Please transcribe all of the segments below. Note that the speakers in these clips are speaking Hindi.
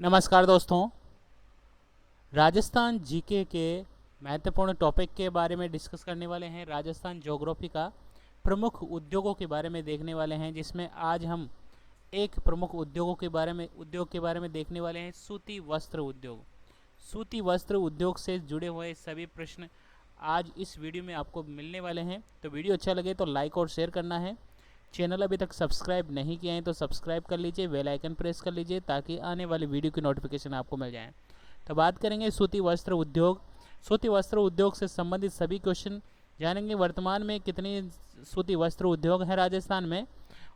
नमस्कार दोस्तों। राजस्थान जीके के महत्वपूर्ण टॉपिक के बारे में डिस्कस करने वाले हैं। राजस्थान ज्योग्राफी का प्रमुख उद्योगों के बारे में देखने वाले हैं, जिसमें आज हम एक प्रमुख उद्योग के बारे में देखने वाले हैं, सूती वस्त्र उद्योग। सूती वस्त्र उद्योग से जुड़े हुए सभी प्रश्न आज इस वीडियो में आपको मिलने वाले हैं। तो वीडियो अच्छा लगे तो लाइक और शेयर करना है। चैनल अभी तक सब्सक्राइब नहीं किए हैं तो सब्सक्राइब कर लीजिए, बेल आइकन प्रेस कर लीजिए ताकि आने वाली वीडियो की नोटिफिकेशन आपको मिल जाए। तो बात करेंगे सूती वस्त्र उद्योग। सूती वस्त्र उद्योग से संबंधित सभी क्वेश्चन जानेंगे। वर्तमान में कितने सूती वस्त्र उद्योग हैं राजस्थान में,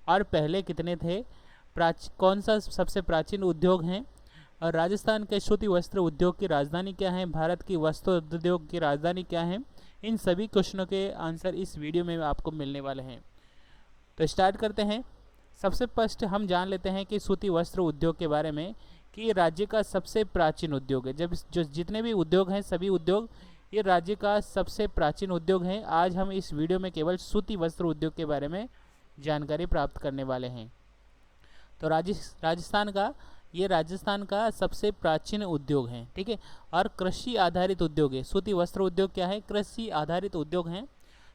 और पहले कितने थे, कौन सा सबसे प्राचीन उद्योग हैं, और राजस्थान के सूती वस्त्र उद्योग की राजधानी क्या है, भारत की वस्त्र उद्योग की राजधानी क्या है, इन सभी क्वेश्चनों के आंसर इस वीडियो में आपको मिलने वाले हैं। तो स्टार्ट करते हैं। सबसे फर्स्ट हम जान लेते हैं कि सूती वस्त्र उद्योग के बारे में कि ये राज्य का सबसे प्राचीन उद्योग है। जब जो जितने भी उद्योग हैं सभी उद्योग ये राज्य का सबसे प्राचीन उद्योग है। आज हम इस वीडियो में केवल सूती वस्त्र उद्योग के बारे में जानकारी प्राप्त करने वाले हैं। तो राजस्थान का सबसे प्राचीन उद्योग है, ठीक है, और कृषि आधारित उद्योग है। सूती वस्त्र उद्योग क्या है? कृषि आधारित उद्योग है।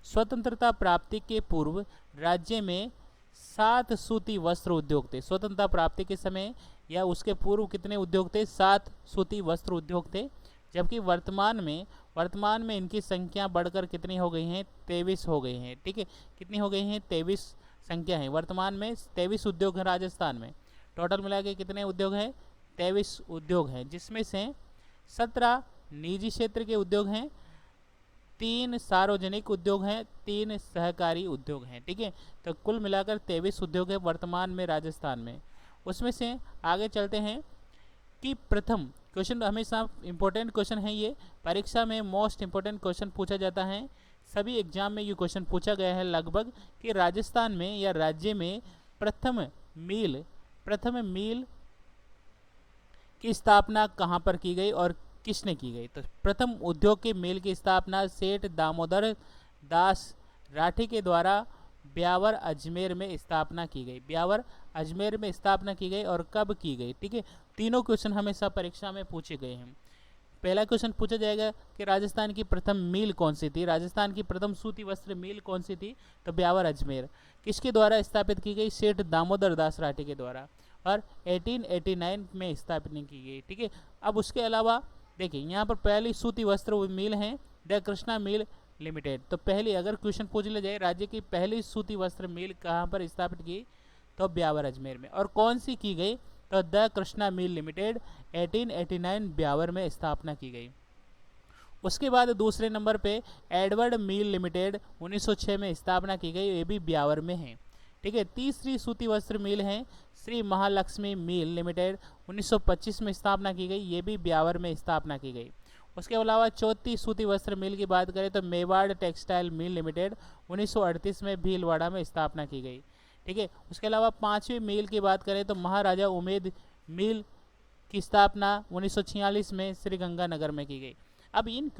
स्वतंत्रता प्राप्ति के पूर्व राज्य में 7 सूती वस्त्र उद्योग थे। स्वतंत्रता प्राप्ति के समय या उसके पूर्व कितने उद्योग थे? 7 सूती वस्त्र उद्योग थे। जबकि वर्तमान में इनकी संख्या बढ़कर कितनी हो गई हैं? 23 हो गई हैं, ठीक है। कितनी हो गई हैं? 23 संख्या है। वर्तमान में 23 उद्योग हैं राजस्थान में। टोटल मिला के कितने उद्योग हैं? 23 उद्योग हैं, जिसमें से 17 निजी क्षेत्र के उद्योग हैं, 3 सार्वजनिक उद्योग हैं, 3 सहकारी उद्योग हैं, ठीक है। तो कुल मिलाकर 23 उद्योग है वर्तमान में राजस्थान में। उसमें से आगे चलते हैं कि प्रथम क्वेश्चन, हमेशा इंपॉर्टेंट क्वेश्चन है ये, परीक्षा में मोस्ट इंपॉर्टेंट क्वेश्चन पूछा जाता है। सभी एग्जाम में ये क्वेश्चन पूछा गया है लगभग कि राजस्थान में या राज्य में प्रथम मील की स्थापना कहाँ पर की गई और किसने की गई? तो प्रथम उद्योग के मिल की स्थापना सेठ दामोदर दास राठी के द्वारा ब्यावर अजमेर में स्थापना की गई। ब्यावर अजमेर में स्थापना की गई और कब की गई, ठीक है। तीनों क्वेश्चन हमेशा परीक्षा में पूछे गए हैं। पहला क्वेश्चन पूछा जाएगा कि राजस्थान की प्रथम मिल कौन सी थी? राजस्थान की प्रथम सूती वस्त्र मिल कौन सी थी? तो ब्यावर अजमेर। किसके द्वारा स्थापित की गई? सेठ दामोदर दास राठी के द्वारा, और 1889 में स्थापित की गई, ठीक है। अब उसके अलावा देखिए यहाँ पर पहली सूती वस्त्र मिल है द कृष्णा मिल लिमिटेड। तो पहली अगर क्वेश्चन पूछ लिया जाए राज्य की पहली सूती वस्त्र मिल कहाँ पर स्थापित की, तो ब्यावर अजमेर में। और कौन सी की गई? तो the Krishna mill limited 1889 Beawar में स्थापना की गई। उसके बाद दूसरे नंबर पे एडवर्ड मिल लिमिटेड 1906 में स्थापना की गई, ये भी ब्यावर में है, ठीक है। तीसरी सूती वस्त्र मिल है श्री महालक्ष्मी मिल लिमिटेड 1925 में स्थापना की गई, ये भी ब्यावर में स्थापना की गई। उसके अलावा चौथी सूती वस्त्र मिल की बात करें तो मेवाड़ टेक्सटाइल मिल लिमिटेड 1938 में भीलवाड़ा में स्थापना की गई, ठीक है। उसके अलावा पांचवी मिल की बात करें तो महाराजा उमेद मिल की स्थापना 1946 में श्रीगंगानगर में की गई। अब इन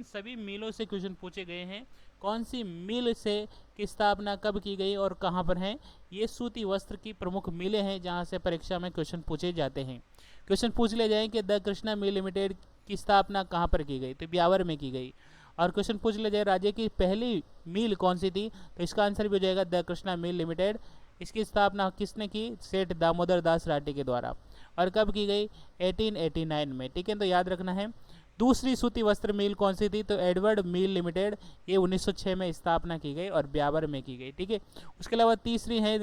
सभी मिलों से क्वेश्चन पूछे गए हैं। कौन सी मिल से की स्थापना कब की गई और कहाँ पर है? ये सूती वस्त्र की प्रमुख मिलें हैं जहाँ से परीक्षा में क्वेश्चन पूछे जाते हैं। क्वेश्चन पूछ ले जाए कि द कृष्णा मिल लिमिटेड की स्थापना कहाँ पर की गई, तो ब्यावर में की गई। और क्वेश्चन पूछ ले जाए राज्य की पहली मिल कौन सी थी, तो इसका आंसर भी हो जाएगा द कृष्णा मिल लिमिटेड। इसकी स्थापना किसने की? सेठ दामोदर दास राठी के द्वारा। और कब की गई? 1889 में, ठीक है। तो याद रखना है। दूसरी सूती वस्त्र मिल कौन सी थी? तो एडवर्ड मिल लिमिटेड, ये 1906 में स्थापना की गई और ब्यावर में की गई, ठीक है। उसके अलावा तीसरी है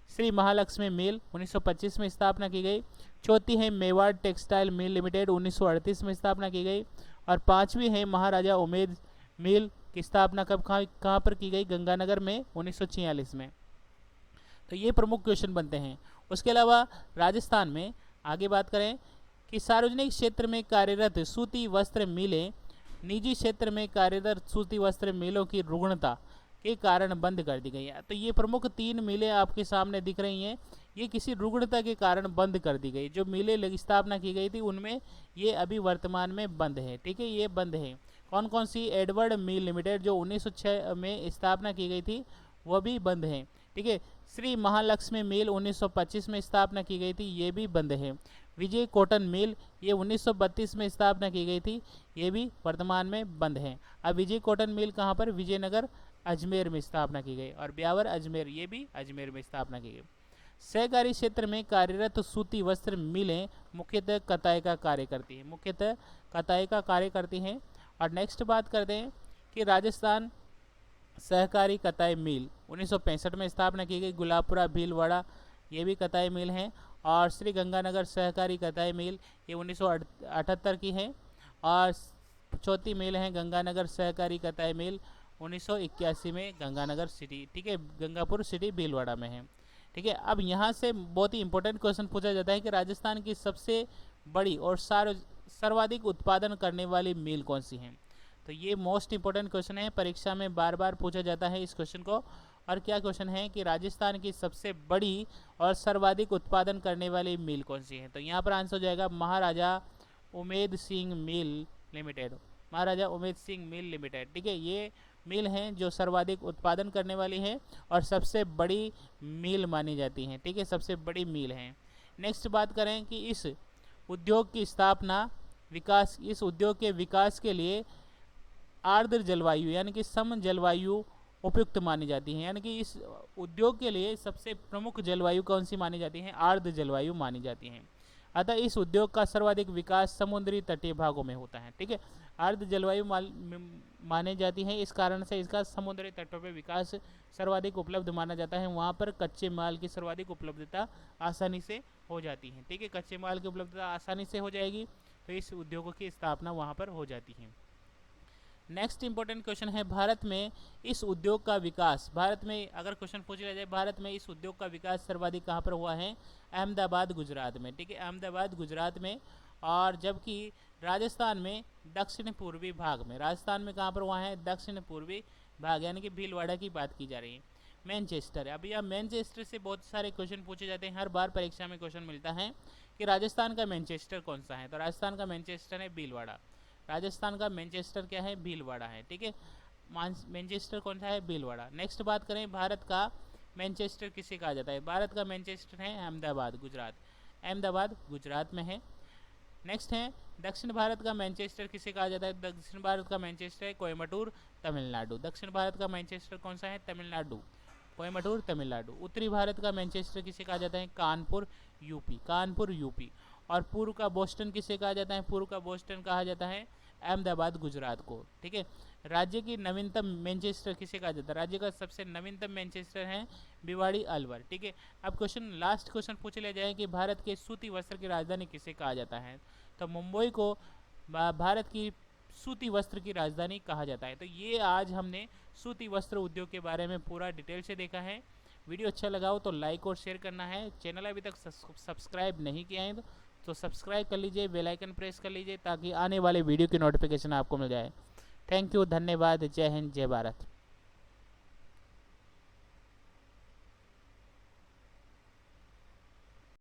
श्री महालक्ष्मी मिल 1925 में स्थापना की गई। चौथी है मेवाड़ टेक्सटाइल मिल लिमिटेड 1938 में स्थापना की गई। और पांचवी है महाराजा उमेद मिल की स्थापना कहाँ पर की गई? गंगानगर में 1946 में। तो ये प्रमुख क्वेश्चन बनते हैं। उसके अलावा राजस्थान में आगे बात करें कि सार्वजनिक क्षेत्र में कार्यरत सूती वस्त्र मिलें निजी क्षेत्र में कार्यरत सूती वस्त्र मिलों की रुग्णता के कारण बंद कर दी गई है। तो ये प्रमुख 3 मिलें आपके सामने दिख रही हैं, ये किसी रुग्णता के कारण बंद कर दी गई। जो मिलें स्थापना की गई थी उनमें ये अभी वर्तमान में बंद है, ठीक है, ये बंद है। कौन कौन सी? एडवर्ड मिल लिमिटेड जो 1906 में स्थापना की गई थी, वह भी बंद है, ठीक है। श्री महालक्ष्मी मिल 1925 में स्थापना की गई थी, ये भी बंद है। विजय कॉटन मिल ये 1932 में स्थापना की गई थी, ये भी वर्तमान में बंद है। अब विजय कॉटन मिल कहाँ पर, विजयनगर अजमेर में स्थापना की गई, और ब्यावर अजमेर ये भी अजमेर में स्थापना की गई। सहकारी क्षेत्र में कार्यरत सूती वस्त्र मिलें मुख्यतः कताई का कार्य करती हैं, मुख्यतः कताई का कार्य करती हैं। और नेक्स्ट बात करते हैं कि राजस्थान सहकारी कताई मिल 1965 में स्थापना की गई, गुलाबपुरा भीलवाड़ा ये भी कताई मिल हैं। और श्री गंगानगर सहकारी कताई मिल ये 1978 की है। और चौथी मिल है गंगानगर सहकारी कताई मिल 1981 में गंगानगर सिटी, ठीक है, गंगापुर सिटी भीलवाड़ा में है, ठीक है। अब यहाँ से बहुत ही इंपॉर्टेंट क्वेश्चन पूछा जाता है कि राजस्थान की सबसे बड़ी और सर्वाधिक उत्पादन करने वाली मिल कौन सी है। तो ये मोस्ट इंपॉर्टेंट क्वेश्चन है, परीक्षा में बार बार पूछा जाता है इस क्वेश्चन को। और क्या क्वेश्चन है कि राजस्थान की सबसे बड़ी और सर्वाधिक उत्पादन करने वाली मिल कौन सी है। तो यहाँ पर आंसर हो जाएगा महाराजा उमेद सिंह मिल लिमिटेड, महाराजा उमेद सिंह मिल लिमिटेड, ठीक है। ये मिल हैं जो सर्वाधिक उत्पादन करने वाली है और सबसे बड़ी मिल मानी जाती हैं, ठीक है, सबसे बड़ी मिल हैं। नेक्स्ट बात करें कि इस उद्योग की स्थापना विकास, इस उद्योग के विकास के लिए आर्द्र जलवायु यानी कि सम जलवायु उपयुक्त मानी जाती है, यानी कि इस उद्योग के लिए सबसे प्रमुख जलवायु कौन सी मानी जाती है, आर्द्र जलवायु मानी जाती है। अतः इस उद्योग का सर्वाधिक विकास समुद्री तटीय भागों में होता है, ठीक है। आर्द्र जलवायु मानी जाती है, इस कारण से इसका समुद्री तटों पर विकास सर्वाधिक उपलब्ध माना जाता है। वहाँ पर कच्चे माल की सर्वाधिक उपलब्धता आसानी से हो जाती है, ठीक है, कच्चे माल की उपलब्धता आसानी से हो जाएगी, तो इस उद्योगों की स्थापना वहाँ पर हो जाती है। नेक्स्ट इंपॉर्टेंट क्वेश्चन है, भारत में इस उद्योग का विकास, भारत में अगर क्वेश्चन पूछ लिया जाए भारत में इस उद्योग का विकास सर्वाधिक कहाँ पर हुआ है, अहमदाबाद गुजरात में, ठीक है, अहमदाबाद गुजरात में। और जबकि राजस्थान में दक्षिण पूर्वी भाग में, राजस्थान में कहाँ पर हुआ है, दक्षिण पूर्वी भाग यानी कि भीलवाड़ा की बात की जा रही है। मैनचेस्टर, अभी यह मैनचेस्टर से बहुत सारे क्वेश्चन पूछे जाते हैं, हर बार परीक्षा में क्वेश्चन मिलता है कि राजस्थान का मैनचेस्टर कौन सा है। तो राजस्थान का मैनचेस्टर है भीलवाड़ा, राजस्थान का मैनचेस्टर क्या है, भीलवाड़ा है, ठीक है, मैनचेस्टर कौन सा है, भीलवाड़ा। नेक्स्ट बात करें भारत का मैनचेस्टर किसे कहा जाता है, भारत का मैनचेस्टर है अहमदाबाद गुजरात, अहमदाबाद गुजरात में है। नेक्स्ट है दक्षिण भारत का मैनचेस्टर किसे कहा जाता है, दक्षिण भारत का मैनचेस्टर है कोयम्बटूर तमिलनाडु, दक्षिण भारत का मैनचेस्टर कौन सा है, तमिलनाडु, कोयम्बटूर तमिलनाडु। उत्तरी भारत का मैनचेस्टर किसे कहा जाता है, कानपुर यूपी, कानपुर यूपी। और पूर्व का बोस्टन किसे कहा जाता है, पूर्व का बोस्टन कहा जाता है अहमदाबाद गुजरात को, ठीक है। राज्य की नवीनतम मैनचेस्टर किसे कहा जाता है, राज्य का सबसे नवीनतम मैनचेस्टर है भिवाड़ी अलवर, ठीक है। अब क्वेश्चन लास्ट क्वेश्चन पूछ लिया जाए कि भारत के सूती वस्त्र की राजधानी किसे कहा जाता है, तो मुंबई को भारत की सूती वस्त्र की राजधानी कहा जाता है। तो ये आज हमने सूती वस्त्र उद्योग के बारे में पूरा डिटेल से देखा है। वीडियो अच्छा लगा हो तो लाइक और शेयर करना है, चैनल अभी तक सब्सक्राइब नहीं किया है तो सब्सक्राइब कर लीजिए, बेल आइकन प्रेस कर लीजिए ताकि आने वाले वीडियो की नोटिफिकेशन आपको मिल जाए। थैंक यू, धन्यवाद, जय हिंद, जय भारत।